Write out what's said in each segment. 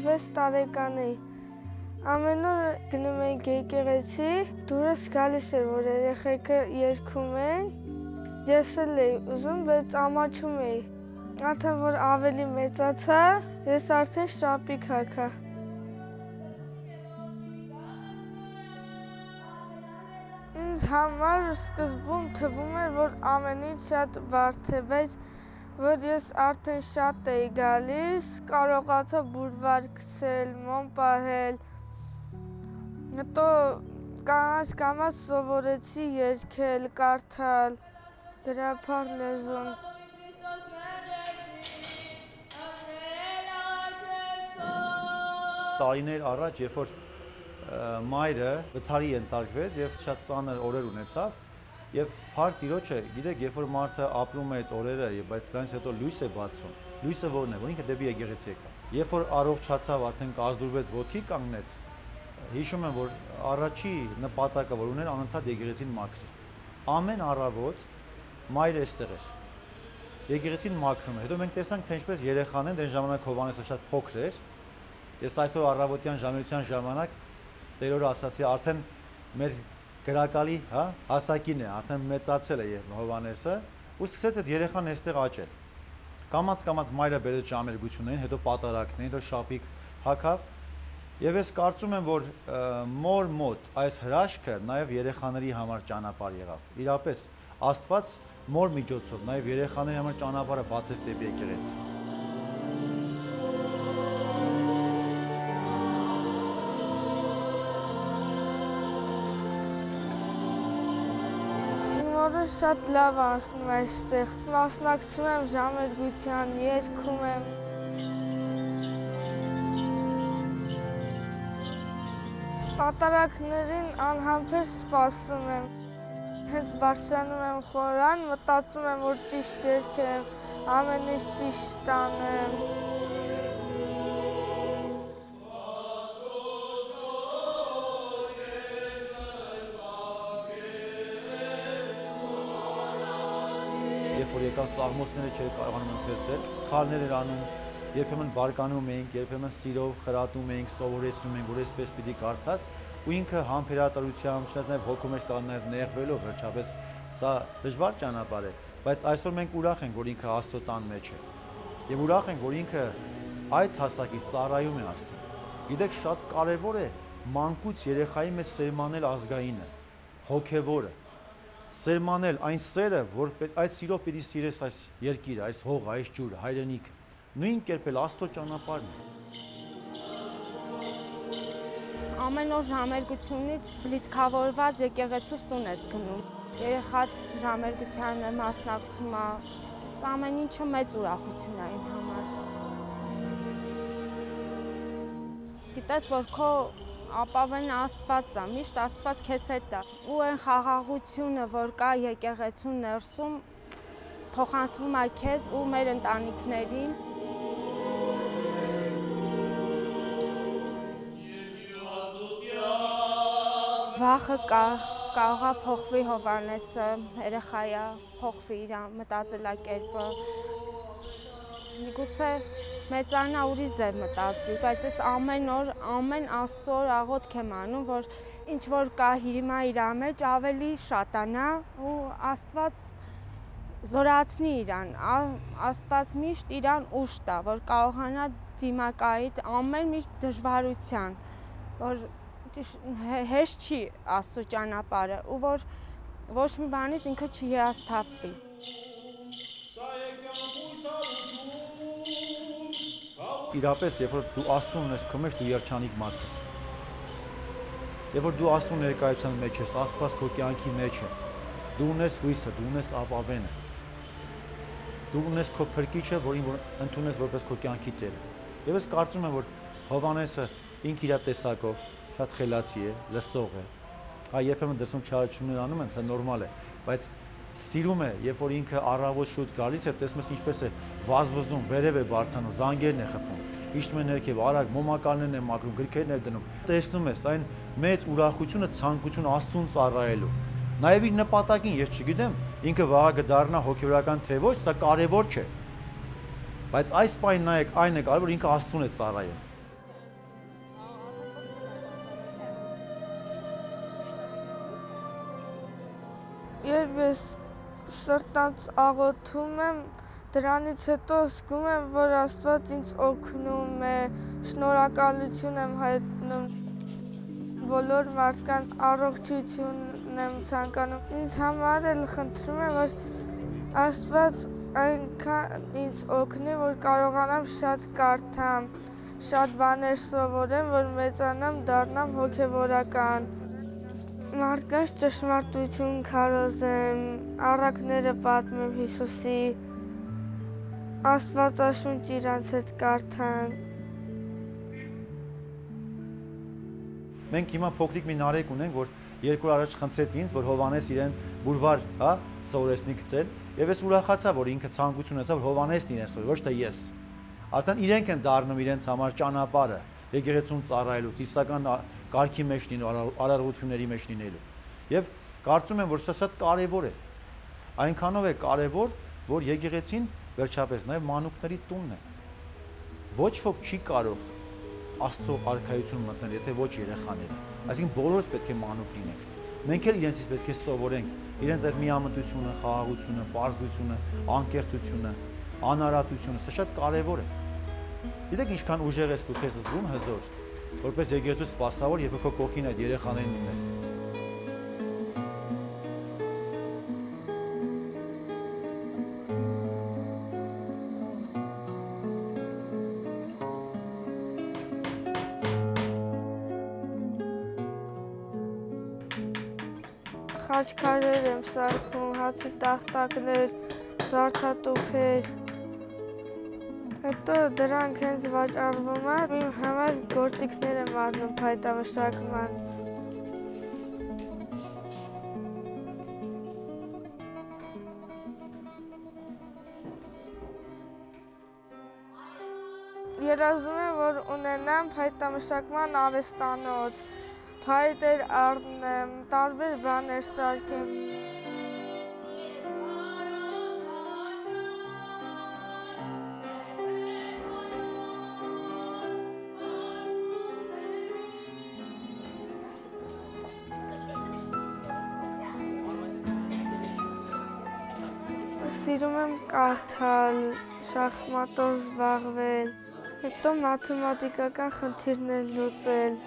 6 տարեկան էի։ Ամեն օր գնում էինք եկեղեցի, դուրս գալիս էր, որ երեխեքը երգում են։ Ես էլ էի ուզում, բայց ամաչում էի։ Արդեն որ ավելի մեծացա, ես արդեն շապիկ հագա։ Ինձ համար սկզբում թվում էր, որ ամեն ինչ շատ բարդ է, բայց որ ես արդեն շատ էի գալիս, կարողացա բուրվար գցել, մոմ պահել։ Հետո կամաց սովորեցի երգել, կարդալ, գրաբար լեզուն։ Տարիներ առաջ, երբ որ մայրը վթարի ենթարկվեց եւ շատ ծանր օրեր ունեցավ, եւ փառք Տիրոջը, գիտեք, երբ որ մարդը ապրում է այդ օրերը, բայց դրանից հետո լույս է բացվում։ Լույսը ո՞րն է, որ ինքը դեպի եկեղեցի եկավ։ Երբ որ առողջացավ, արդեն կազդուրվեց, ոտքի կանգնեց, հիշում եմ, որ առաջի նպատակը, որ ուներ, անընդհատ եկեղեցին մաքրել։ Ամեն առավոտ մայրը այստեղ էր։ Եկեղեցին մաքրում էր։ Հետո մենք տեսանք, թե ինչպես երեխան են, այն ժամանակ Հովհաննեսը շատ փոքր էր։ Ես այսօր առավոտյան ժամերության ժամանակ Տերորը ասացի, արդեն մեր գրակալի, հասակին է, արդեն մեծացել է Հովհաննեսը, ու սկսեց այդ երեխան այստեղ աճել։ Կամաց մայրը բերեց ժամերգություններին, հետո պատարակներին, հետո շապիկ հագավ, եւ ես կարծում եմ, որ մոր մոտ այս հրաշքը նաեւ երեխաների համար ճանապարհ եղավ։ Իրապես Աստված մոր միջոցով նաեւ երեխաների համար ճանապարհը բացեց դեպի եկեղեցի։ Օրը շատ լավ անցնում է այստեղ, մասնակցում եմ ժամերգության, երգում եմ։ Պատարակներին անհամբեր սպասում եմ։ Հենց բարձրանում եմ խորան, մտածում եմ, որ ճիշտ երգեմ, ամեն ինչ ճիշտ անեմ։ Երբ որ եկա սաղմոսները չէր կարողանում ընթերցել, սխալներ էր անում, երբեմն բարկանում էինք, երբեմն սիրով խրատում էինք, սովորեցնում էինք, որ այսպես պիտի կարդաս, ու ինքը համբերատարությամբ, չնայած նաև հոգու մեջ կա նաև նեղվելով, վերջապես սա դժվար ճանապարհ է, բայց այսօր մենք ուրախ ենք, որ ինքը Աստծո տան մեջ է։ Եվ ուրախ ենք, որ ինքը այդ հասակից ծառայում է Աստծուն։ Գիտեք, շատ կարևոր է մանկուց երեխայի մեջ սերմանել ազգայինը, հոգևորը։ Սերմանել այն սերը, որ այդ սիրով պիտի սիրես այս երկիրը, այս հողը, այս ջուրը, հայրենիքը։ Նույն կերպ էլ Աստծո ճանապարհն է։ Ամեն օր ժամերգությունից լիցքավորված եկեղեցուց տուն ես գնում։ Երեխա ժամերգությանը մասնակցում է, ամեն ինչը մեծ ուրախություն է իմ համար։ Գիտես, որ քո ապավեն Աստված է, միշտ Աստված քեզ հետ է, ու այն խաղաղությունը, որ կա եկեղեցու ներսում, փոխանցվում է քեզ ու մեր ընտանիքներին։ Վախը կա, կարող է փոխվի Հովհաննեսը, երեխայա, փոխվի իր մտածելակերպը։ Միգուցե մեծանա ուրիշ ձև մտածի, բայց ես ամեն օր, ամեն Աստծո օր աղոթք եմ անում, որ ինչ որ կա հիմա իր մեջ ավելի շատանա ու Աստված զորացնի իրան, Աստված միշտ իրան ուժ տա, որ կարողանա դիմակայել ամեն մի դժվարության, որ հեշտ չի Աստծո ճանապարհը ու որ ոչ մի բանից ինքը չհիասթափվի։ Իրապես, երբ որ դու Աստծուն ունես քո մեջ, դու երջանիկ մարդ ես։ Երբ որ դու Աստծո ներկայության մեջ ես, Աստված քո կյանքի մեջ է, դու ունես հույսը, դու ունես ապավենը, դու ունես քո փրկիչը, որին որ ընդունես որպես քո կյանքի Տերը։ Եվ ես կարծում եմ, որ Հովհաննեսը ինքը իր տեսակով շատ խելացի է, լսող է։ Երբեմն դրսում չարություններ անում են, սա նորմալ է, բայց սիրում է, երբ որ ինքը առավոտ շուտ գալիս է, տեսնում ես ինչպես է վազվզում, վերև է բարձրանում, զանգերն է խփում, իջնում է ներքև, արագ մոմակալներն է մաքրում, գրքերն է դնում։ Տեսնում ես այն մեծ ուրախությունը, ցանկություն Աստծուն ծառայելու։ Նաև իր նպատակին, ես չգիտեմ, ինքը վաղը կդառնա հոգեվորական թե ոչ, սա կարևոր չէ։ Բայց այս պայն նայեք, այն է կարևոր, ինքը Աստծուն է ծառայում։ Երբ ես սրտանց աղոթում եմ, դրանից հետո զգում եմ, որ Աստված ինձ օգնում է, շնորհակալություն եմ հայտնում։ Բոլոր մարդկանց առողջություն եմ ցանկանում։ Ինձ համար էլ խնդրում եմ, որ Աստված այնքան ինձ օգնի, որ կարողանամ շատ կարդամ, շատ բաներ սովորեմ, որ մեծանամ, դառնամ հոգևորական։ Մարդկանց ճշմարտություն քարոզեմ, առակները պատմեմ Հիսուսի, Աստվածաշունչ իրանց հետ կարդան։ Մենք հիմա փոքրիկ մի նարեկ ունենք, որ 2 օր առաջ խնդրեց ինձ, որ Հովհաննես իրեն բուրվար, սովորեցնի գցել, եւ ես ուրախացա, որ ինքը ցանկություն ունեցավ, որ Հովհաննեսն իրեն սովորի, ոչ թե ես։ Արդեն իրենք են դառնում իրենց համար ճանապարհը, եկեղեցուն ծառայելու, իսկական կարգի մեջ լինելու, արարողությունների մեջ լինելու։ Եվ կարծում եմ, որ սա շատ կարևոր է։ Այնքանով է կարևոր, որ եկեղեցին վերջապես նաեւ մանուկների տունն է։ Ոչ ոք չի կարող Աստծո արքայություն մտնել, եթե ոչ երեխաները։ Այսինքն բոլորս պետք է մանուկ լինենք։ Մենք էլ իրենցից պետք է սովորենք, իրենց այդ միամտությունը, խաղաղությունը, պարզությունը, անկեղծությունը, անարատությունը, սա շատ կարևոր է։ Գիտեք ինչքան ուժեղ ես դու քեզ զգում հզոր, որպես եկեղեցու սպասավոր եւ քո կողքին այդ երեխաներին ունես։ Խաչքարեր եմ սարքում, հացի տախտակներ, զարդատուփեր։ Հետո դրանք հենց վաճառվում են, իմ համար գործիքներ եմ առնում փայտամշակման։ Երազում եմ, որ ունենամ փայտամշակման արհեստանոց, փայտեր առնեմ, տարբեր բաներ սարքեմ։ Սիրում եմ կարդալ, շախմատով զբաղվել, հետո մաթեմատիկական խնդիրներ լուծել։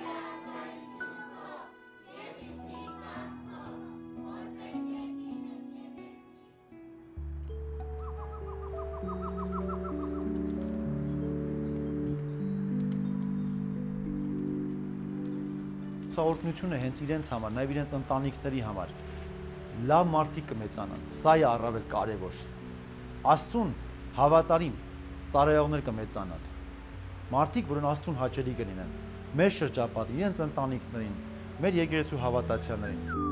Սա օրհնությունը հենց իրենց համար, նաև իրենց ընտանիքների համար։ Լավ մարդիկ կմեծանան, սա է առավել կարևոր։ Աստծուն հավատարիմ ծառայողներ կմեծանան։ Մարդիկ, որոնք Աստծուն հաճելի կլինեն, մեր շրջապատին, իրենց ընտանիքներին, մեր եկեղեցու հավատացյալներին։